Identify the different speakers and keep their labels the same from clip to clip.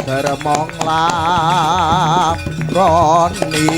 Speaker 1: dermong lakoni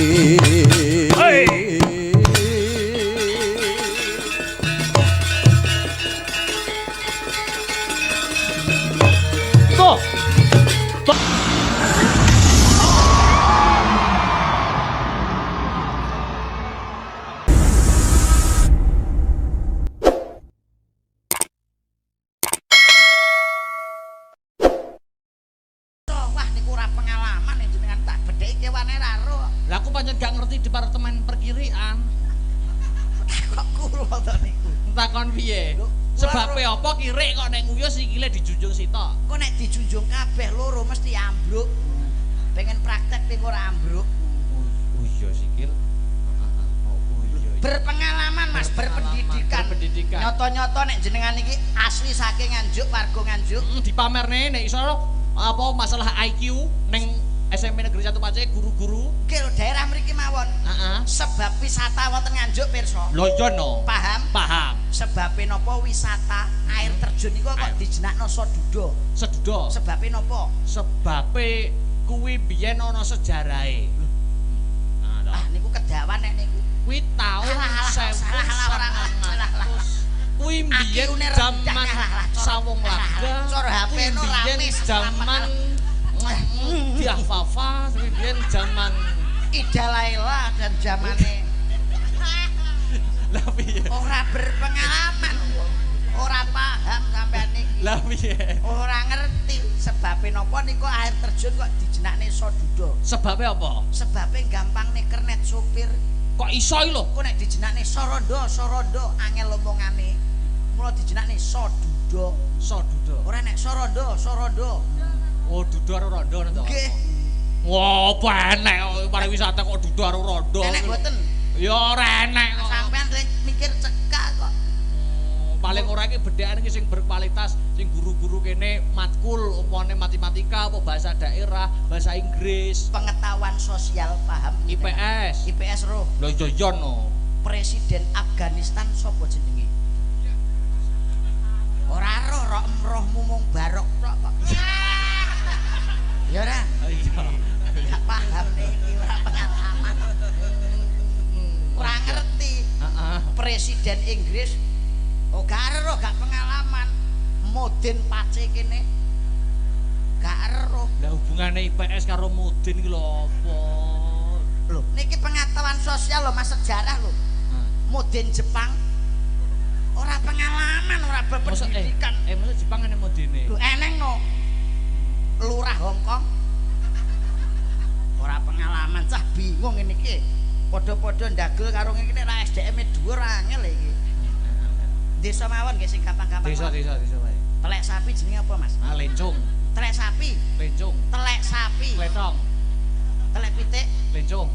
Speaker 2: gak ngerti departemen perkirian.
Speaker 3: Kok kula to niku.
Speaker 2: Takon piye? Sebabe apa kirik kok nek nguyuh sikile dijunjung sitok.
Speaker 3: Kok nek dijunjung kabeh loro mesti ambruk. Pengen praktek ning ora ambruk.
Speaker 2: Oh iya sikil. Oh iya.
Speaker 3: Berpengalaman Mas, berpendidikan. Nyoto-nyoto nek jenengan iki asli saking Nganjuk, warga Nganjuk.
Speaker 2: Dipamerne nek iso apa masalah IQ ning SMP Negeri 1 Pace guru-guru
Speaker 3: nggih lho daerah mriki mawon. Sebab wisata wonten Nganjuk pirsa.
Speaker 2: Lho iya no.
Speaker 3: Paham?
Speaker 2: Paham.
Speaker 3: Sebabe napa wisata air terjun niku kok dijenakno Sedudo?
Speaker 2: Sedudo.
Speaker 3: Sebabe napa?
Speaker 2: Sebabe kuwi biyen ana sejarahe.
Speaker 3: Ah niku kedawan nek niku.
Speaker 2: Kuwi taun 1900. Kuwi biyen jaman Sawung Laga.
Speaker 3: Cara HP no rame
Speaker 2: jaman Diah Fafa, kemudian zaman
Speaker 3: Ida Laila dan zamane
Speaker 2: lah piye?
Speaker 3: Ora berpengalaman. Ora paham sampean niki.
Speaker 2: Lah piye?
Speaker 3: Ora ngerti sebabe napa niku air terjun kok dijenakne Sedudo.
Speaker 2: Sebabe apa?
Speaker 3: Sebabe gampang nek kernet supir.
Speaker 2: Kok iso iki lho?
Speaker 3: Kok nek dijenakne Sorondo angel omongane. Mula dijenakne Sedudo. Ora nek Sorondo.
Speaker 2: Oh, dudu karo rondo to.
Speaker 3: Nggih.
Speaker 2: Wah, apa enek pariwisata kok dudu karo rondo.
Speaker 3: Enek mboten?
Speaker 2: Ya ora enek kok.
Speaker 3: Sampean mikir cekak kok.
Speaker 2: Paling ora iki bedhekan iki sing berkualitas, sing guru-guru kene matkul upane matematika apa bahasa daerah, bahasa Inggris,
Speaker 3: pengetahuan sosial paham
Speaker 2: IPS.
Speaker 3: IPS roh.
Speaker 2: Lho iya no.
Speaker 3: Presiden Afghanistan sapa jenenge? Ora roh mumung barok tok kok. Ya ora?
Speaker 2: Iya.
Speaker 3: Gak paham niki ora pengalaman. Ora ngerti. Presiden Inggris gak pengalaman. Modin Pace kene gak ero.
Speaker 2: Lah hubungane IPS karo Mudin iki lho apa?
Speaker 3: Lho, niki pengetahuan sosial lho Mas, sejarah lho. Mudin Jepang ora pengalaman, ora berpendidikan.
Speaker 2: Masa Jepang ana Mudine?
Speaker 3: Lho eneng no. Lurah Hongkong ora pengalaman, cah bingung ngene iki. Padha-padha ndagel karo ngene ra SDM-e dhuwur angel iki. Desa mawon nggih sing gampang-gampang.
Speaker 2: Desa wae.
Speaker 3: Telek sapi jenenge apa, Mas?
Speaker 2: Lencung.
Speaker 3: Telek sapi.
Speaker 2: Lencung.
Speaker 3: Telek sapi.
Speaker 2: Letong.
Speaker 3: Telek pitik.
Speaker 2: Lencung.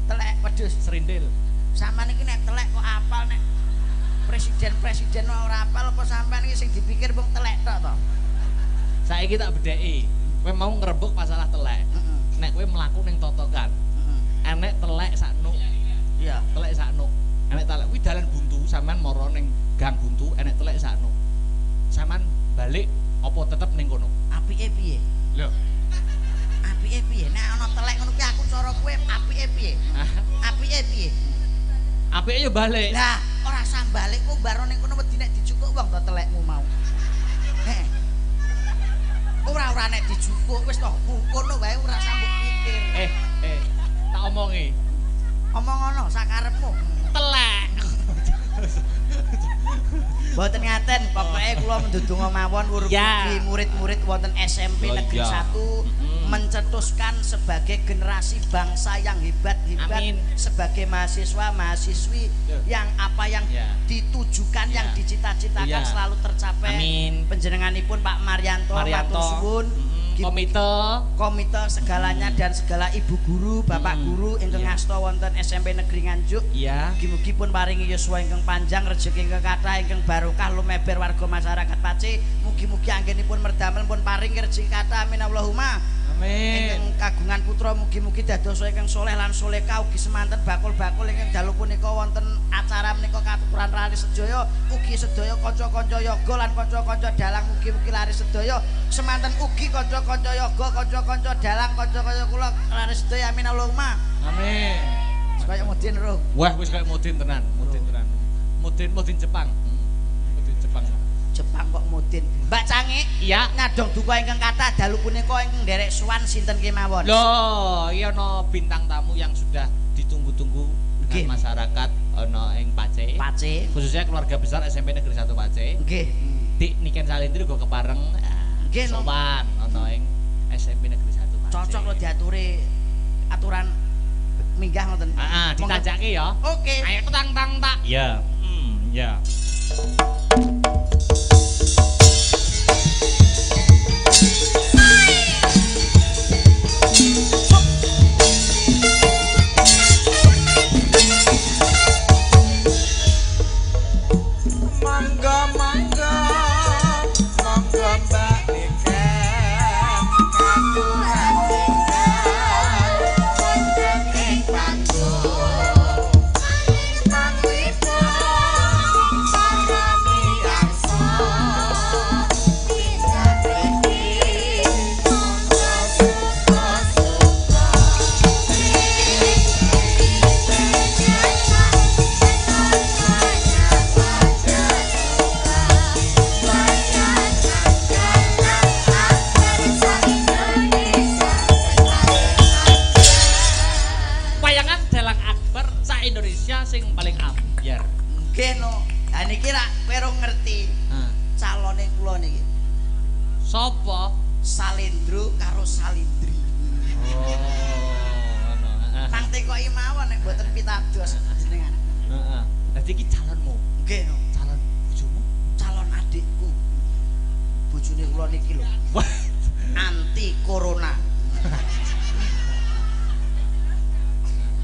Speaker 3: Telek wedhus.
Speaker 2: Serindil.
Speaker 3: Sampeyan iki nek telek kok apal nek presiden ora apal apa sampeyan iki sing dipikir mung telek tok to?
Speaker 2: Saiki tak bedheki. Kowe mau ngrebuk masalah telek. Nek kowe mlaku ning totokan. Enek telek saknuk.
Speaker 3: Iya,
Speaker 2: telek saknuk. Enek telek kuwi dalan buntu, sampean mara ning gang buntu, enek telek saknuk. Sampean balik apa tetep ning kono?
Speaker 3: Apike piye?
Speaker 2: Lho.
Speaker 3: Apike piye? Nek ana telek ngono kuwi aku cara kowe apike piye? Apike piye?
Speaker 2: Apike yo balik.
Speaker 3: Lah, ora usah balik kok baro ning kono wedi nek dijukuk wong to telekmu mau. Heh. Ora nek dijukuk wis toh ngono wae ora sambut pikir.
Speaker 2: Tak omongi.
Speaker 3: Omong ngono sakarepmu.
Speaker 2: Telek.
Speaker 3: Mboten ngaten, pokoke kula mendudunga mawon mugi murid-murid wonten SMP Negeri 1 mencetuskan sebagai generasi bangsa yang hebat sebagai mahasiswa-mahasiswi yang apa yang ditujukan yang dicita-citakan selalu tercapai. Panjenenganipun Pak Maryanto matur suwun. Komite segalanya dan segala ibu guru, bapak guru ingkang ngasta wonten SMP Negeri Nganjuk. Mugi-mugi pun paringi yuswa ingkang panjang, rejeki ingkang kathah, ingkang barokah lumeber warga masyarakat Pace. Mugi-mugi anggenipun merdamel pun paring rezeki kathah. Amin Allahumma. Ingkang kagungan putra mugi-mugi dados ingkang saleh lan salehah ugi semanten bakul-bakul ingkang dalu punika wonten acara menika katuturan laris sedaya ugi sedaya kanca-kanca yoga lan kanca-kanca dalang mugi-mugi laris sedaya semanten ugi kanca-kanca yoga kanca-kanca dalang kanca-kanca kula laris sedaya amin Allahumma
Speaker 2: amin.
Speaker 3: Kaya mudin ro.
Speaker 2: Wah wis kaya mudin tenan, mudin tenan. Mudin Jepang. Mudin Jepang.
Speaker 3: Jepang kok mudin. Mbak Cange, iya ngadong duka ingkang kathah dalu punika ingkang nderek sowan sinten kemawon.
Speaker 2: Loh, iya ana bintang tamu yang sudah ditunggu-tunggu dengan masyarakat ana ing Pace.
Speaker 3: Pace.
Speaker 2: Khususnya keluarga besar SMP Negeri 1 Pace.
Speaker 3: Nggih.
Speaker 2: Dik Niken Salindri uga kepareng sowan ana ing SMP Negeri 1 Pace. Cocok
Speaker 3: lho diaturi aturan minggah ngoten.
Speaker 2: Heeh, ditajake ya.
Speaker 3: Oke.
Speaker 2: Ayo tang tak. Ya. Ya. Sing paling ambyar.
Speaker 3: Nggih no. Ha niki rak kowe ngerti. Calone kula niki.
Speaker 2: Sapa?
Speaker 3: Salendro karo Salindri.
Speaker 2: Oh, ngono.
Speaker 3: Nang tekoki mawon nek mboten pitados jenengan.
Speaker 2: Heeh. Dadi iki calonmu.
Speaker 3: Nggih no.
Speaker 2: Calon bojomu?
Speaker 3: Calon adikku. Bojone kula niki lho. Anti corona.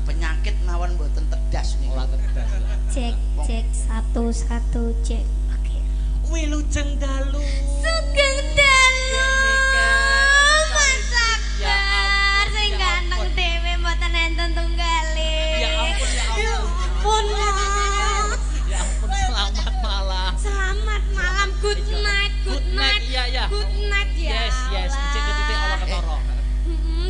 Speaker 3: Penyakit mawon mboten tedas niku.
Speaker 2: Ora tedas.
Speaker 1: Cek 1 1 cek. Oke.
Speaker 2: Wilujeng dalu.
Speaker 1: Sugeng dalu. Masabar sing ganteng dhewe mboten enten tunggale.
Speaker 2: Ya ampun ya ampun. Ya ampun selamat malam.
Speaker 1: Selamat malam. Good night. Good night.
Speaker 2: Iya.
Speaker 1: Good night ya.
Speaker 2: Yes. Titik-titik ala ketara.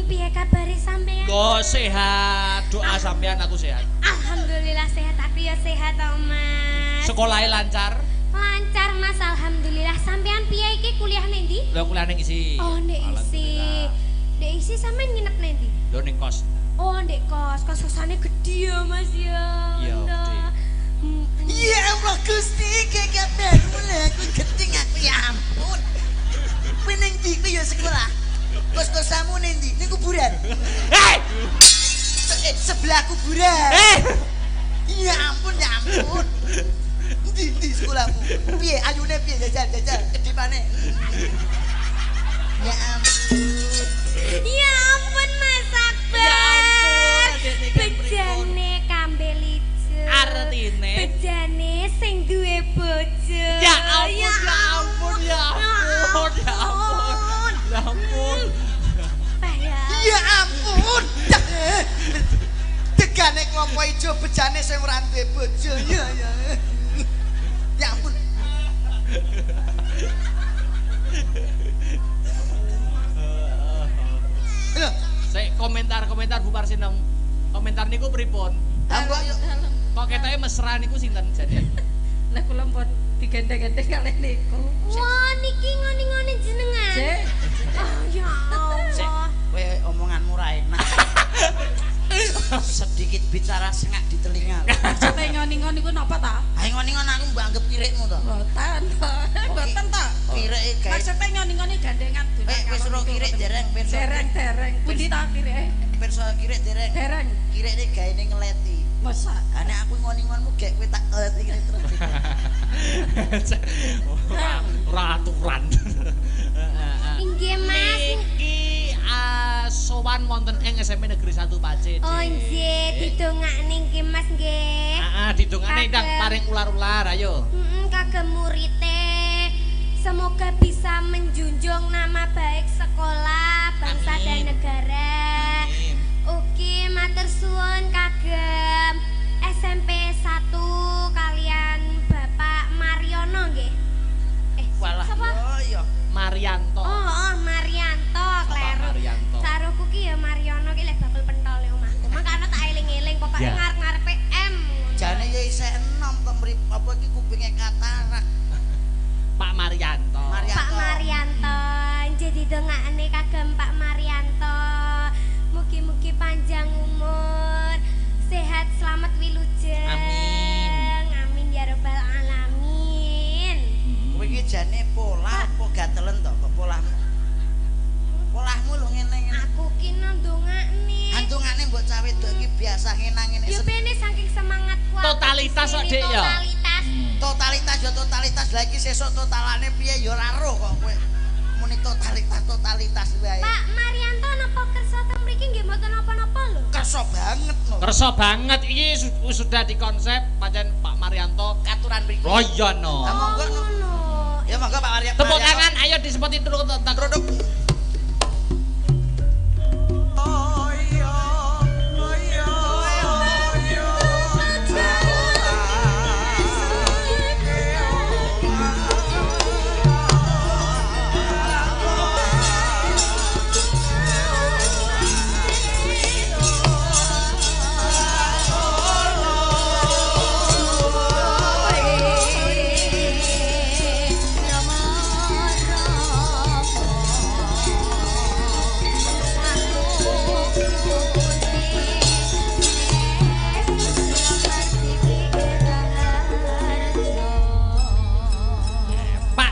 Speaker 1: Piye kabare sampean?
Speaker 2: Go sehat. Doa sampean aku sehat.
Speaker 1: Alhamdulillah sehat, aku ya sehat toh Mas.
Speaker 2: Sekolahnya lancar?
Speaker 1: Lancar Mas, alhamdulillah. Sampean piye iki kuliah ning ndi?
Speaker 2: Lho kuliah ning isi.
Speaker 1: Oh, ndek isi. Ndek isi sampean nginep ning ndi?
Speaker 2: Lho ning kos.
Speaker 1: Oh, ndek kos. Kos-kosane gedhe ya Mas ya.
Speaker 2: Iya, gede.
Speaker 3: Ya Allah Gusti, kek baru aku gedeng aku ya ampun. Kowe ning ndi kowe ya sekolah? Kos-kosamu ning ndi? Ning kuburan.
Speaker 2: Hei!
Speaker 3: Sebelah kuburan. Ya ampun. Ndi sekolahmu? Piye ayune piye jajal kedipane? Ya ampun Mas Akbar.
Speaker 2: Ya ampun,
Speaker 3: Bejane
Speaker 1: kambel ijo.
Speaker 2: Artine
Speaker 1: bejane sing duwe bojo.
Speaker 2: Ya ampun.
Speaker 3: Ya ampun. Tegane klopo ijo bejane sing ora duwe bojo. Ya ampun. Lho,
Speaker 2: saya komentar Bu Parsinong. Komentar niku pripun? Kok ketoke mesra niku sinten jane?
Speaker 4: Lah kula mbon digendeng-gendeng kalih niku.
Speaker 1: Wah, niki ngoni-ngoni jenengan.
Speaker 4: Cek.
Speaker 1: Oh, ya Allah.
Speaker 3: kowe omonganmu ra enak. Sedikit bicara sengak di telinga.
Speaker 4: Sampe ngoni-ngoni ku napa ta?
Speaker 3: Ayo ngoni-ngon aku mbok anggap kirikmu to.
Speaker 4: Mboten to.
Speaker 3: Kirike gawe.
Speaker 4: Maksudnya ngoni-ngoni gandengan dolan.
Speaker 3: Wis ro kirik dereng ben.
Speaker 4: Dereng. Pundi ta kirike?
Speaker 3: Pirsa kirik dereng.
Speaker 4: Dereng.
Speaker 3: Kirikne gaene ngeleti.
Speaker 4: Masa.
Speaker 3: Ane aku ngoni-ngonmu gek kowe tak ngeleti ngene terus.
Speaker 2: Ora aturan.
Speaker 1: Inggih Mas.
Speaker 2: Niki sowan wonten ing SMP Negeri 1 Pace.
Speaker 1: Oh nggih, didongakne nggih Mas nggih.
Speaker 2: Heeh, didongakne ndang paring ular-ular ayo.
Speaker 1: Kagem murite. Semoga bisa menjunjung nama baik sekolah, bangsa dan
Speaker 3: isih enom kok mrip apa iki kupinge katarak.
Speaker 2: Pak Marianto.
Speaker 1: Pak Marianto, jadi dongakne kagem Pak Marianto. Mugi-mugi panjang umur, sehat, selamat wilujeng.
Speaker 2: Amin.
Speaker 1: Amin ya rabbal alamin.
Speaker 3: Kowe iki jane pola apa gatelen to kok polahmu? Polahmu lho ngene-ngene.
Speaker 1: Aku ki ndongakne.
Speaker 3: Antungane mbok cawe wedok iki biasa ngenang ngene.
Speaker 1: Ya bene saking semangatku.
Speaker 2: Totalitas kok, Dik, ya?
Speaker 1: Totalitas.
Speaker 3: Totalitas lah iki sesuk totalane piye ya ora roh kok kowe. Muni totalitas wae.
Speaker 1: Pak Marianto napa kersa teng mriki nggih mboten napa-napa lho.
Speaker 3: Kersa banget lho.
Speaker 2: Kersa banget iki sudah dikonsep pancen Pak Marianto
Speaker 3: Katuran mriki.
Speaker 2: Oh iya no.
Speaker 3: Lah monggo no.
Speaker 1: Ngono.
Speaker 3: Ya monggo Pak Marianto.
Speaker 2: Tepuk tangan ayo disempoti truk.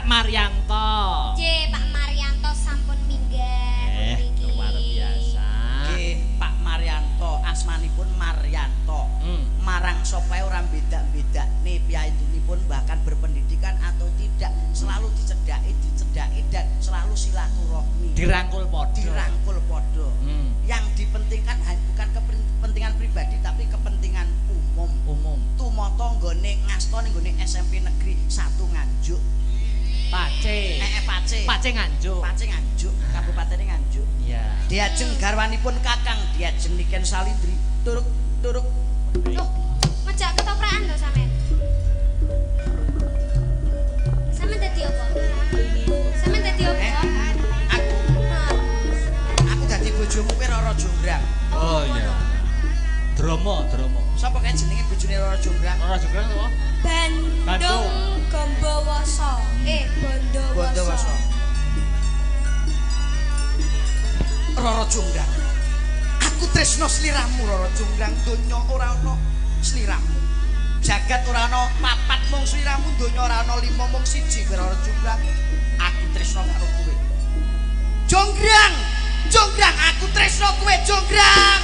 Speaker 2: Marianto.
Speaker 1: J Pak Marianto sampun minggat mriki.
Speaker 2: Luar biasa.
Speaker 3: Nggih, Pak Marianto asmanipun Marianto. Marang sapa ora beda-bedakne piyambakipun bahkan berpendidikan atau tidak selalu dicedhaki dan selalu silaturahmi.
Speaker 2: Dirangkul podo.
Speaker 3: Yang dipentingkan bukan kepentingan pribadi tapi kepentingan umum. Tumata nggone ngasta ning nggone SMP Negeri 1 Nganjuk.
Speaker 2: Pace. Pace Nganjuk. Kabupaten Nganjuk. Iya.
Speaker 3: Diajeng garwanipun Kakang Diajeng Niken Salindri. Turuk.
Speaker 1: Loh, ngejak ketoprakan to sampean? Sampeyan dadi apa?
Speaker 3: Aku dadi bojomu kowe Roro Jonggrang.
Speaker 2: Oh iya. Dromo.
Speaker 3: Sapa kae jenenge bojone Roro Jonggrang?
Speaker 2: Ora juga apa?
Speaker 1: Bandung Gombowoso. Bondowoso.
Speaker 3: Roro Jonggrang. Aku tresno sliramu Roro Jonggrang, donya ora ana sliramu. Jagat ora ana papat mung sliramu, donya ora ana 5 mung 1 kowe Roro Jonggrang. Aku tresno karo kowe. Jonggrang, aku tresno kowe Jonggrang.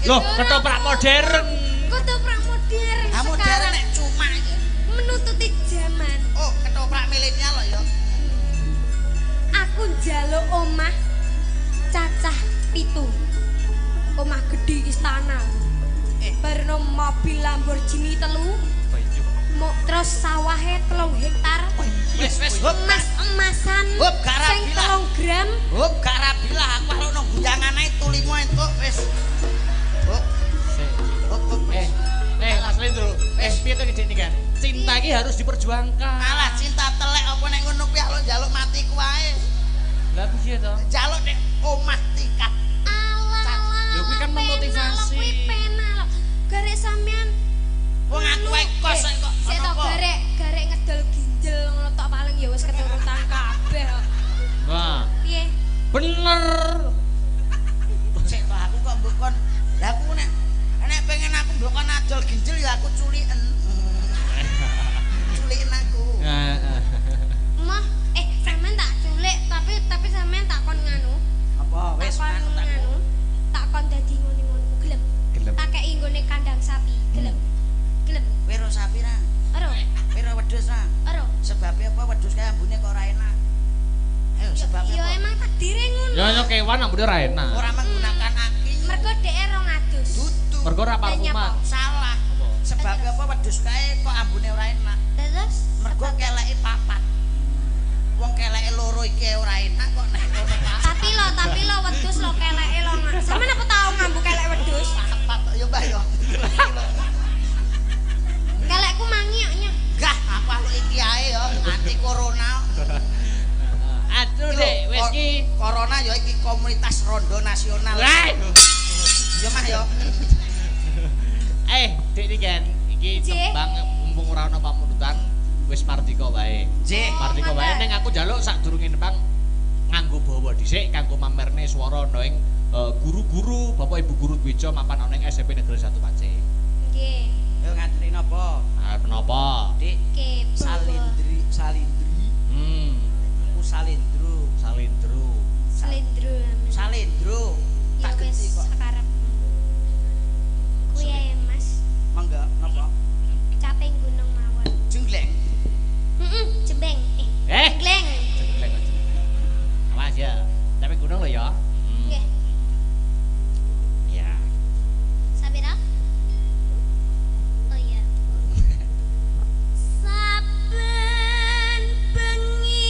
Speaker 2: Loh, ketoprak modern.
Speaker 1: Ketoprak modern.
Speaker 3: Modern nek cuma iki
Speaker 1: menututi zaman.
Speaker 3: Oh, ketoprak milenial lho ya.
Speaker 1: Aku njaluk omah cacah 7. omah gede istana. Barno mobil Lamborghini 3. Terus sawahe 3 hektar.
Speaker 3: Wis hop
Speaker 1: Emas-emasan sing 3 gram.
Speaker 3: Hop gak rabi lah aku arep nang guyangan ae tulimo entuk wis. Hop. Hop.
Speaker 2: Mas Lindro, piye to iki kan? Cinta iki harus diperjuangkan.
Speaker 3: Alah cinta telek apa nek ngono kuwi aku njaluk matiku wae.
Speaker 2: Lah piye to?
Speaker 3: Njaluk nek omah tikat.
Speaker 2: Lho kuwi kan memotivasi.
Speaker 1: Kuwi pena lho. Garek sampean
Speaker 3: Wong aku wae kos kok.
Speaker 1: Sik to garek ngedol ginjel ngono tok paling ya wis keturutan kabeh kok.
Speaker 2: Wah.
Speaker 1: Piye?
Speaker 2: Bener.
Speaker 3: Sik to aku kok mbokon. Lah aku nek pengen aku mbokon adol ginjel ya aku culiken. Culiken aku.
Speaker 1: Mah, sampean tak culik tapi sampean tak kon nganu.
Speaker 3: Apa wis
Speaker 1: nganu tak kon dadi ngono-ngono gelem. Tak kei nggone kandang sapi, gelem.
Speaker 3: Wiro sapi ra?
Speaker 1: Ero.
Speaker 3: Wiro wedhus ra?
Speaker 1: Ero.
Speaker 3: Sebabnya apa wedhus kaya ambune kok ora enak? Ayo sebabnya
Speaker 1: ya
Speaker 3: apa?
Speaker 1: emang takdire ngono.
Speaker 2: Ya kewan ambune ora enak.
Speaker 3: Ora menggunakan aki.
Speaker 1: Mergo dhek rong adus.
Speaker 3: Dudu.
Speaker 2: Mergo ora parfuman.
Speaker 3: Salah. Sebabnya apa wedhus kae kok ambune ora enak?
Speaker 1: Terus
Speaker 3: Mergo keleke papat. Wong keleke loro iki ora enak kok nek ngono papat.
Speaker 1: tapi lo wedhus lo keleke lo. Sampeyan apa tau ngambu kelek wedhus?
Speaker 3: Papat yo Mbah yo.
Speaker 1: Kelekku mangioknya.
Speaker 3: Gah, aku aluk iki ae yo anti corona.
Speaker 2: Aduh Dek, wis ki
Speaker 3: corona yo iki komunitas rondo nasional. Yo Mah yo.
Speaker 2: Dek iki kan iki tembang mumpung ora ana pamundutan wis mardika wae.
Speaker 3: Nggih.
Speaker 2: Mardika wae ning aku njaluk sadurunge nembang nganggo bawa dhisik kanggo mamerne swara ana ing guru-guru Bapak Ibu guru Dwija mapan ana ing SMP Negeri 1 Pacet.
Speaker 1: Nggih.
Speaker 3: Yo ngaturi napa?
Speaker 2: Menapa?
Speaker 3: Dik
Speaker 1: Nggih.
Speaker 3: salindri. Aku salindro. Salindro.
Speaker 1: Ya
Speaker 3: Tak
Speaker 1: wis
Speaker 3: genti kok.
Speaker 1: sakarep. Kuwi ae Mas.
Speaker 3: Mangga napa?
Speaker 1: Caping gunung mawon.
Speaker 3: Jenggleng.
Speaker 1: Jembeng. Jenggleng.
Speaker 2: Awas ya. Tapi gunung lho ya.
Speaker 1: Nggih.
Speaker 2: Ya.
Speaker 1: Sabira? Oh iya. Saben bengi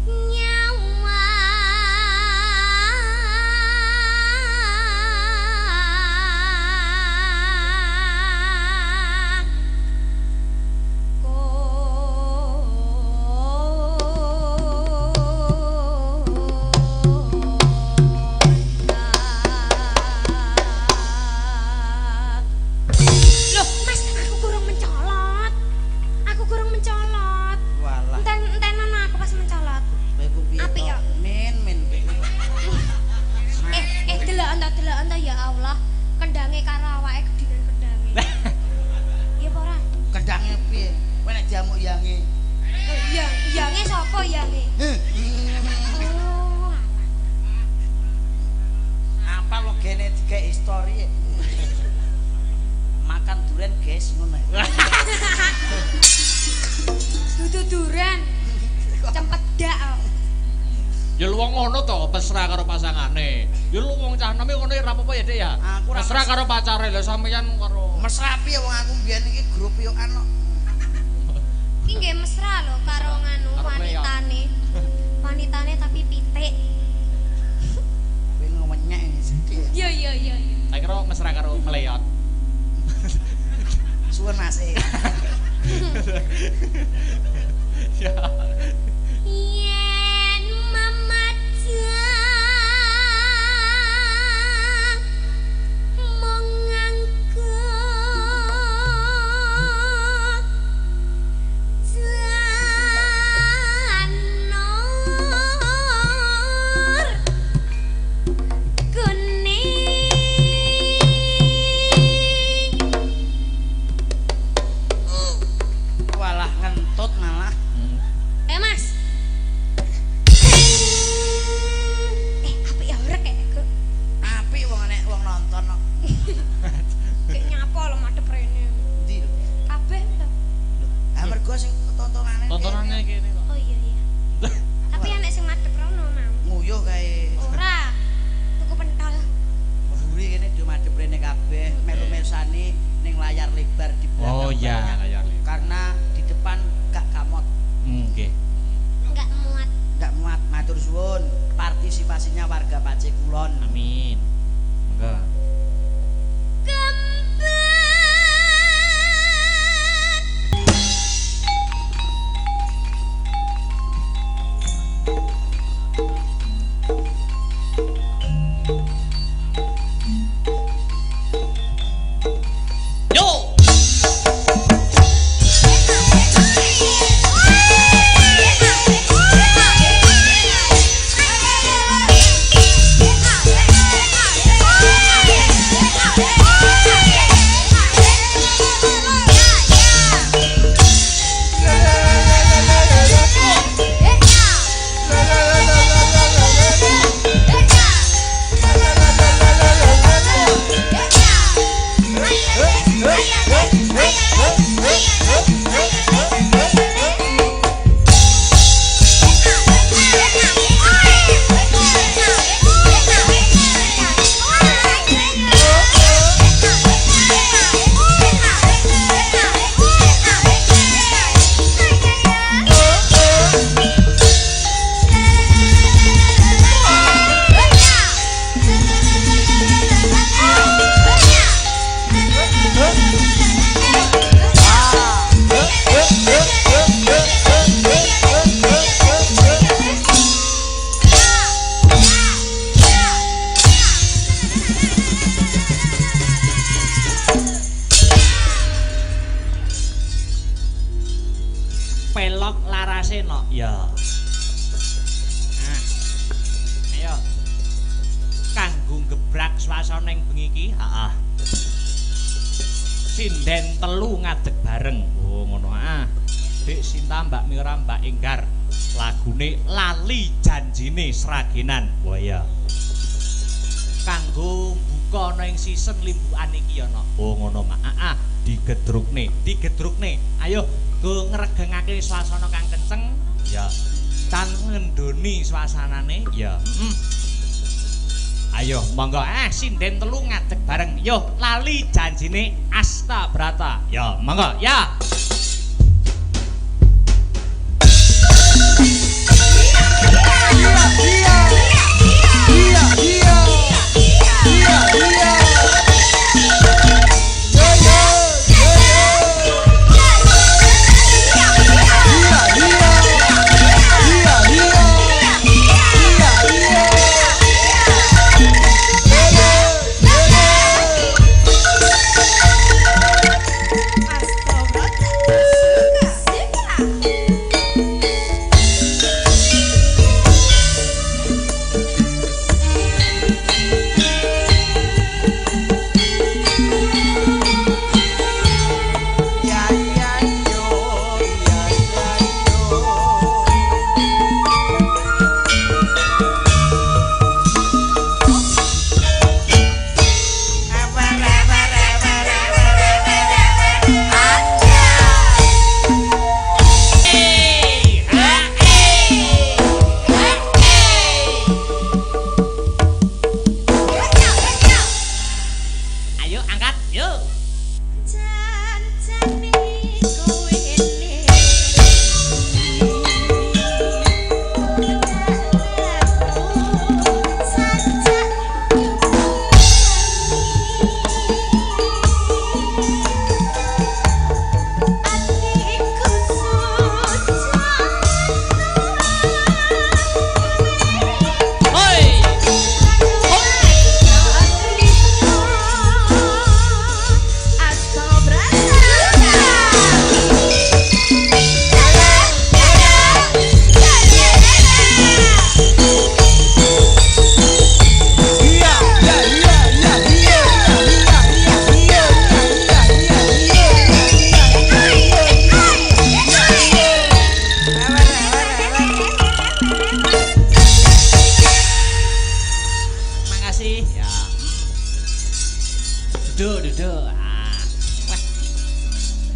Speaker 1: nyawa Loh, Mas, aku kurang mencolot.
Speaker 3: Walah.
Speaker 1: Enten ana aku pas mencolot.
Speaker 3: Kowe ku piye?
Speaker 1: Apik ya?
Speaker 3: Men.
Speaker 1: Deloken to ya Allah. Kendange karo awake gedinan kendange. Iya apa ora?
Speaker 3: Kedange piye? Kowe nek diamuk yange.
Speaker 1: Yange sapa yange? Oh.
Speaker 3: Apa lo gene tiga histori? Makan duren guys ngono.
Speaker 1: Dudu duren. Cempedak kok.
Speaker 2: Ya lu wong ngono to, mesra karo pasangane. Ya lu wong cah neme ngono ya ora apa-apa ya, Dek ya.
Speaker 3: Aku ora
Speaker 2: Mesra karo pacare lho sampeyan karo.
Speaker 3: Mesra piye wong aku mbiyen iki grup yokan kok.
Speaker 1: Iki nggih mesra lho karo nganu
Speaker 2: Karo
Speaker 1: wanitane. Wanitane tapi pitik.
Speaker 3: Kowe ngomenyek iki sedih.
Speaker 1: Iya.
Speaker 2: Tak kira mesra karo mleyot.
Speaker 3: Suwun Mas.
Speaker 2: Ya.
Speaker 1: Yen mamajang mong nganggo janor kuning.
Speaker 3: Walah ngentut malah.
Speaker 1: Mas. Apik ya ora kek.
Speaker 3: Apik wong nek wong nonton kok.
Speaker 1: Kek nyapa lho madhep rene.
Speaker 3: Ndi lho.
Speaker 1: Kabeh lho.
Speaker 3: Ah mergo sing tontonane.
Speaker 2: Tontonane kene kok.
Speaker 1: Oh iya. Tapi anek sing madhep rono
Speaker 3: lebar di belakang.
Speaker 2: Oh iya, layar lebar.
Speaker 3: Karena di depan gak kamot.
Speaker 2: Nggih.
Speaker 1: Enggak muat.
Speaker 3: Gak muat, matur suwun partisipasinya warga Pace Kulon.
Speaker 2: Amin. Monggo. Pelok larase no ya. Nah. Ayo. Kanggo gebrak swasana ing bengi iki, heeh. Sinden telu ngadeg bareng. Oh ngono ah. Dik Sinta, Mbak Mira, Mbak Enggar. Lagune Lali Janjine Sragenan. Wah ya. Kanggo buka ana ing season limbukan iki ya no. Oh ngono mak. Heeh. Digedrukne. Ayo go ngregengake swasana kang kenceng ya tan ngendoni swasanane ya ayo monggo sinden telu ngadeg bareng yo Lali Janjine Astabrata ya monggo ya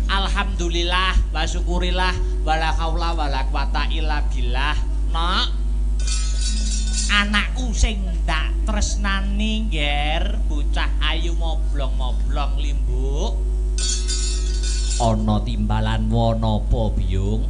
Speaker 2: Alhamdulillah wa syukurillah wala haula wala quwata illa billah. Nok anakku sing ndak tresnani ngger bocah ayu moblong-moblong limbuk ana timbalanmu napa Biyung?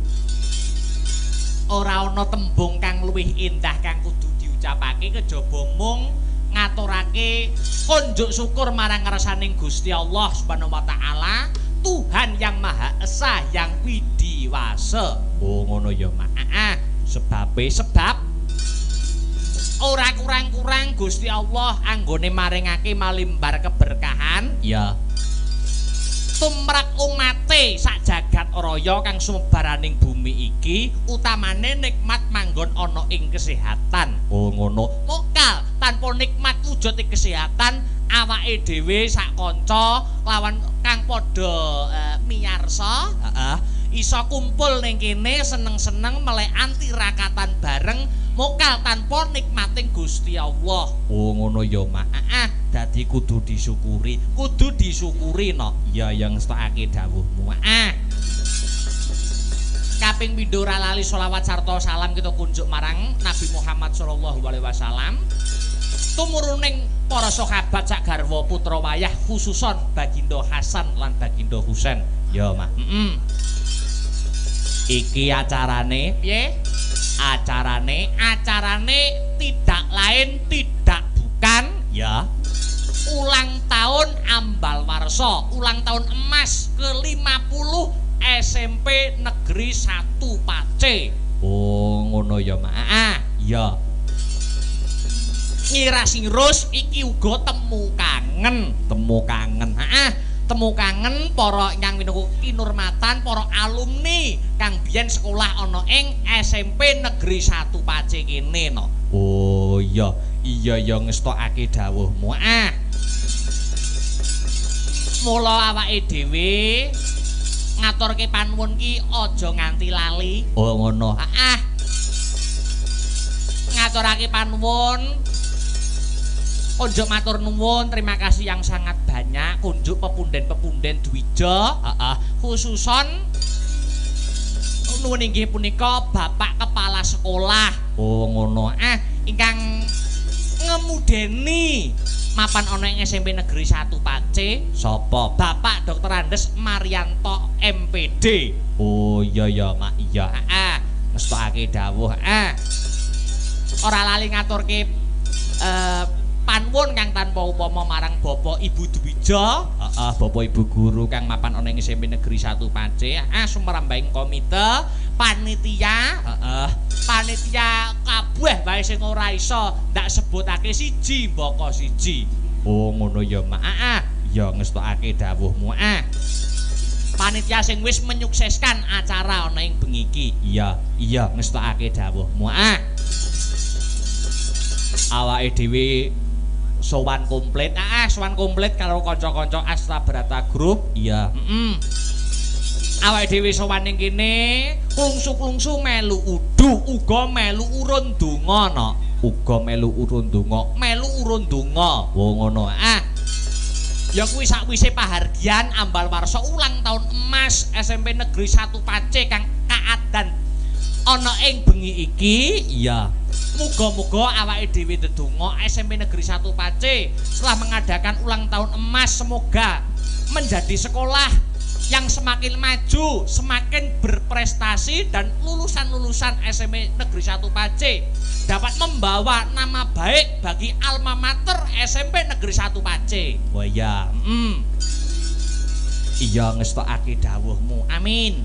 Speaker 2: Ora ana tembung kang luwih indah kang kudu diucapake kejaba mung ngaturake kunjuk syukur marang ngarsaning Gusti Allah Subhanahu wa taala, Tuhan yang Maha Esa yang widiwasa. Oh ngono ya Mak. Sebab ora kurang-kurang Gusti Allah anggone maringake malimbar keberkahan ya tumrap umate sak jagat raya kang sumebaraning bumi iki, utamane nikmat manggon ana ing kesehatan. Oh ngono. Mokal tanpa nikmat wujud ing kesehatan, awake dhewe sak kanca lawan kang padha miyarsa, iso kumpul ning kene seneng-seneng melekan tirakatan bareng mokal tanpa nikmating Gusti Allah. Oh ngono ya Mak. Dadi kudu disyukuri no. Ya yang ngestakake dawuhmu. Kaping pindho ora lali selawat sarta salam kita kunjuk marang Nabi Muhammad sallallahu alaihi wasallam. Tumuruning para sahabat sak garwa putra wayah khususon Baginda Hasan lan Baginda Husain. Ya Mak. Iki acarane piye? Acarane tidak lain tidak bukan ya ulang tahun Ambal Warsa, ulang tahun emas ke-50 SMP Negeri 1 Pace. Oh ngono ya Mak. Ya ngira-sirus iki uga temu kangen. Temu kangen para ingkang minangka kinurmatan para alumni kang biyen sekolah ana ing SMP Negeri 1 Pace kene no. Oh iya ya ngestokake dawuhmu. Mula awake dhewe ngaturke panuwun ki aja nganti lali. Oh ngono. Ngaturake panuwun kunjuk matur nuwun, terima kasih yang sangat banyak kunjuk pepunden-pepunden Dwija, khususon nuwun inggih punika Bapak Kepala Sekolah. Oh ngono. Ingkang ngemudeni mapan ana ing SMP Negeri 1 Pace sapa? Bapak Dr. Andes Marianto MPD. Oh iya ya Mak, iya. Ngestokake dawuh. Ora lali ngaturke panuwun kang tanpa upama marang Bapak Ibu Dwija, Bapak Ibu guru kang mapan ana ing SMP Negeri 1 Pace, sumrambahing komite, panitia, panitia kabeh wae sing ora iso ndak sebutake siji mbaka siji. Oh ngono ya Mak. Ya ngestokake dawuhmu. Panitia sing wis menyukseskan acara ana ing bengi iki. Iya ngestokake dawuhmu. Awake dhewe sowan komplit, sowan komplit karo kanca-kanca Astra Brata Group. Iya. Awake dhewe sowan ning kene klungsu-klungsu melu uduh, uga melu urun donga no. Melu urun donga. Oh ngono. Ya kuwi sakwise pahargyan Ambal Warsa ulang tahun emas SMP Negeri 1 Pace kang kaadan ana ing bengi iki. Iya. Muga-muga awake dhewe ndedonga SMP Negeri 1 Pace setelah mengadakan ulang tahun emas semoga menjadi sekolah yang semakin maju, semakin berprestasi dan lulusan-lulusan SMP Negeri 1 Pace dapat membawa nama baik bagi alma mater SMP Negeri 1 Pace. Wah ya. Iya ngestokake dawuhmu. Amin.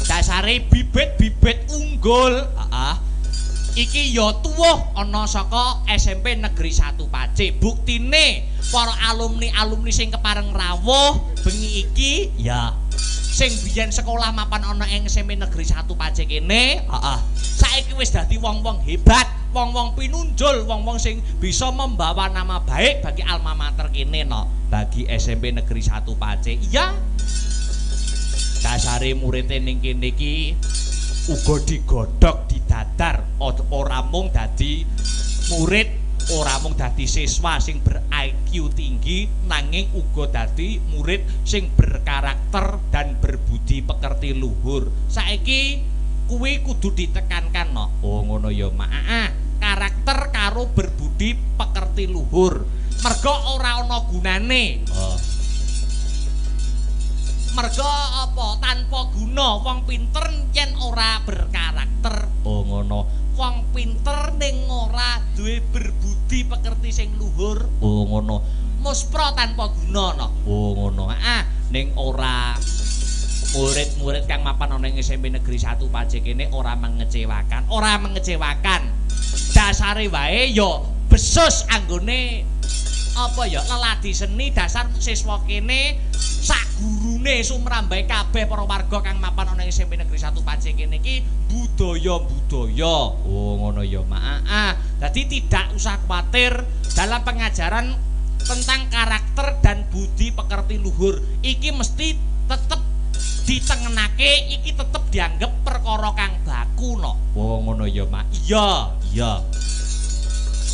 Speaker 2: Dasare bibit-bibit unggul, iki ya tuwuh ana saka SMP Negeri 1 Pace. Buktine para alumni sing kepareng rawuh bengi iki ya sing biyen sekolah mapan ana ing SMP Negeri 1 Pace kene, saiki wis dadi wong-wong hebat, wong-wong pinunjul, wong-wong sing bisa membawa nama baik bagi alma mater kene no, bagi SMP Negeri 1 Pace. Iya. Dasare murid ning kene iki uga digodhog didadar, ora mung dadi murid, ora mung dadi siswa sing ber-IQ tinggi, nanging uga dadi murid sing berkarakter dan berbudi pekerti luhur. Saiki kuwi kudu ditekankan no. Oh ngono ya Mak. Karakter karo berbudi pekerti luhur. Merga ora ana gunane Merga apa tanpa guna wong pinter yen ora berkarakter. Oh ngono. Wong pinter ning ora duwe berbudi pekerti sing luhur. Oh ngono. Muspra tanpa guna no. Oh ngono. Ning ora murid-murid kang mapan ana ing SMP Negeri 1 Pacé kene ora mengecewakan. Ora mengecewakan. Dasare wae ya besus anggone apa ya leladi seni dasar siswa kene sak gurune sumrambahe kabeh para warga kang mapan ana ing SMP Negeri 1 Pacé kene iki budaya. Oh ngono ya, Mak. Dadi tidak usah khawatir dalam pengajaran tentang karakter dan budi pekerti luhur. Iki mesti tetep ditengenake, iki tetep dianggep perkara kang baku no. Oh ngono ya, Mak. Iya.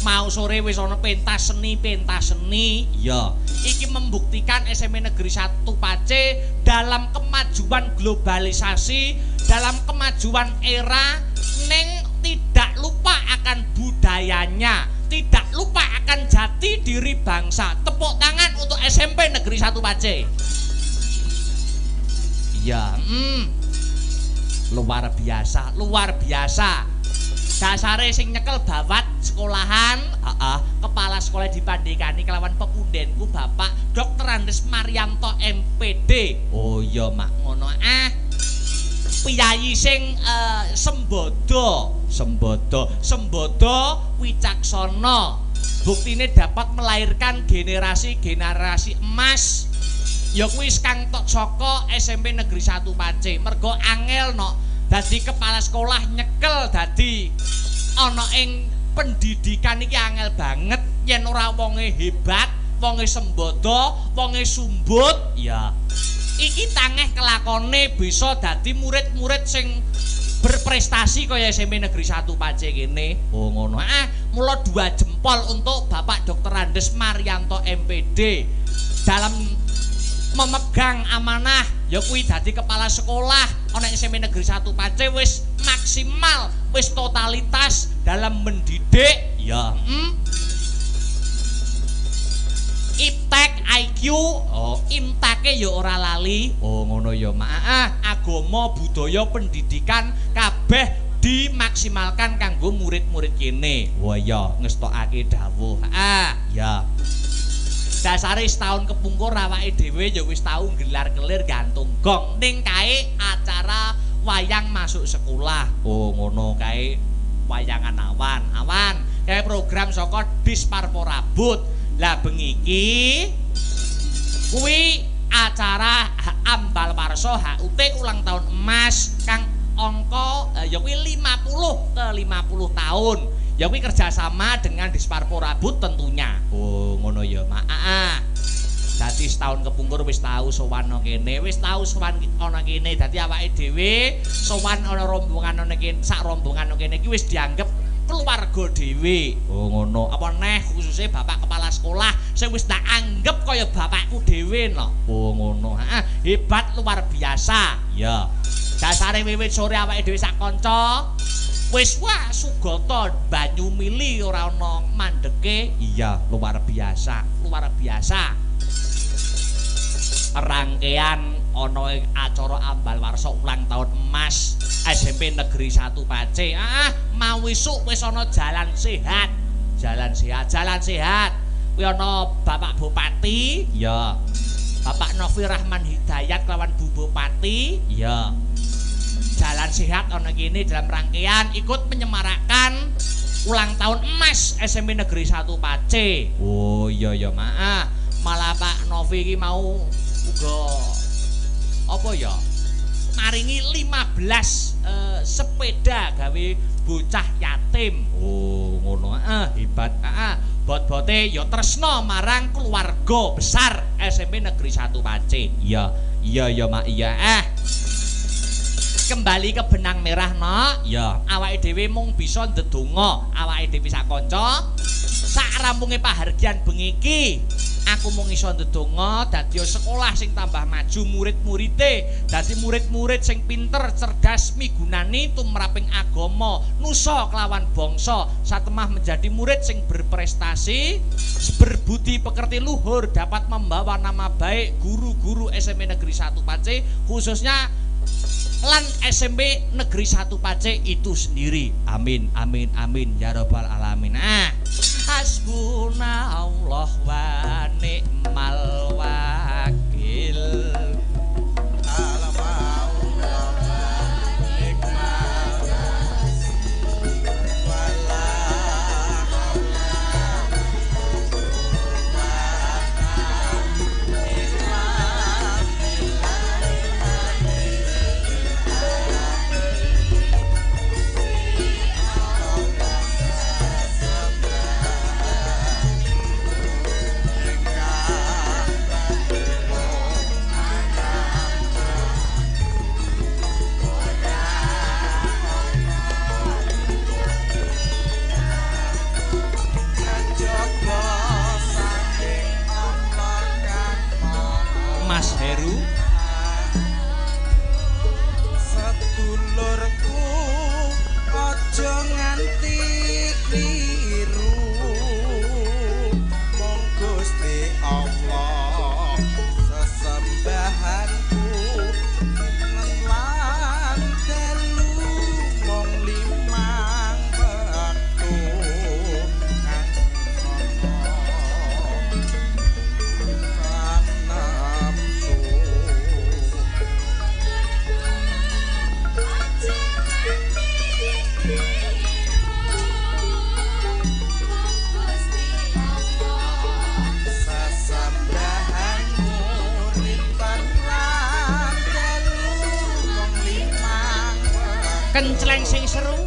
Speaker 2: Mau sore wis ana pentas seni. Iya. Iki membuktikan SMP Negeri 1 Pacé dalam kemajuan globalisasi, dalam kemajuan era neng tidak lupa akan budayanya, tidak lupa akan jati diri bangsa. Tepuk tangan untuk SMP Negeri 1 Pacé. Iya, luar biasa. Dasare sing nyekel bawat sekolahan, kepala sekolah dipandhekani kelawan pepundhenku Bapak Dr. Andes Marianto MPD. Oh iya, Mak, ngono. Piyayi sing sembodo wicaksana. Buktine dapat melahirkan generasi emas. Ya kuwi kang tok saka SMP Negeri 1 Pacé. Mergo angel no dadi kepala sekolah nyekel dadi ana ing pendidikan iki angel banget yen ora wonge hebat, wonge sembodo, wonge sumbut, ya iki tangeh kelakone bisa dadi murid-murid sing berprestasi kaya SMP Negeri 1 Pacé kene. Oh ngono. Mula 2 jempol untuk Bapak Dr. Andes Marianto MPD dalam memegang amanah ya kuwi dadi kepala sekolah ana ing SMP Negeri 1 Pacé wis maksimal, wis totalitas dalam mendidik ya. Iptek IQ, intake ya ora lali. Oh ngono ya, Mak. Agama, budaya, pendidikan kabeh dimaksimalkan kanggo murid-murid kene. Wah ya, ngestokake dawuh. Ya. Dasare setahun kepungkur awake dhewe ya wis tau gelar-gelir gantung gong ning kae acara wayang masuk sekolah. Oh ngono kae wayangan awan kae program saka Disparporabut. Lah bengi iki kuwi acara Ambal Warsa HUT ulang tahun emas kang angka ya kuwi 50 ke 50 tahun. Ya kuwi kerjasama dengan Disparporabut tentunya. Oh ngono ya, Mak. Dadi setahun kepungkur wis tau sowan ana kene, wis tau sowan ana kene. Dadi awake dhewe sowan ana rombongan ana kene, sak rombongan ana kene iki wis dianggep keluarga dhewe. Oh ngono. Apa neh khususnya Bapak Kepala Sekolah sing wis tak anggap kaya bapakku dhewe no. Oh ngono. Hebat luar biasa. Ya. Dasare wiwit sore awake dhewe sak kanca wis wah sugata banyu mili ora ana mandeke. Iya, luar biasa. Rangkaian ana ing acara Ambal Warsa ulang tahun emas SMP Negeri 1 Pacé. Mau esuk wis ana jalan sehat. Kuwi ana Bapak Bupati, ya. Bapak Novi Rahman Hidayat lawan Bu Bupati, ya. Jalan sehat ana kene dalam rangkaian ikut menyemarakkan ulang tahun emas SMP Negeri 1 Pacé. Oh iya ya, Mak. Malah Pak Novi iki mau uga apa ya? Maringi 15 sepeda gawe bocah yatim. Oh, ngono. Hebat. Bot-bote ya tresna marang keluarga besar SMP Negeri 1 Pacé. Iya ya, Mak. Iya. Kembali ke benang merah no. Ya, awake dhewe mung bisa ndedonga awake dhewe sak kanca sak rampunge pahargyan bengi iki Aku mung iso ndedonga dadi sekolah sing tambah maju, murid-muride dadi murid-murid sing pinter, cerdas, migunani tumraping agama, nusa kelawan bangsa, satemah menjadi murid sing berprestasi, berbudi pekerti luhur, dapat membawa nama baik guru-guru SMP Negeri 1 Pace, khususnya lan SMP Negeri 1 Pace itu sendiri. Amin amin amin ya rabbal alamin. Hasbunallah wa ni'mal wakil. Mas Heru
Speaker 5: sedulurku aja nganti kliru mong Gusti Allah sesembahanku lan telu mong limang wektu
Speaker 2: kencleng sing seru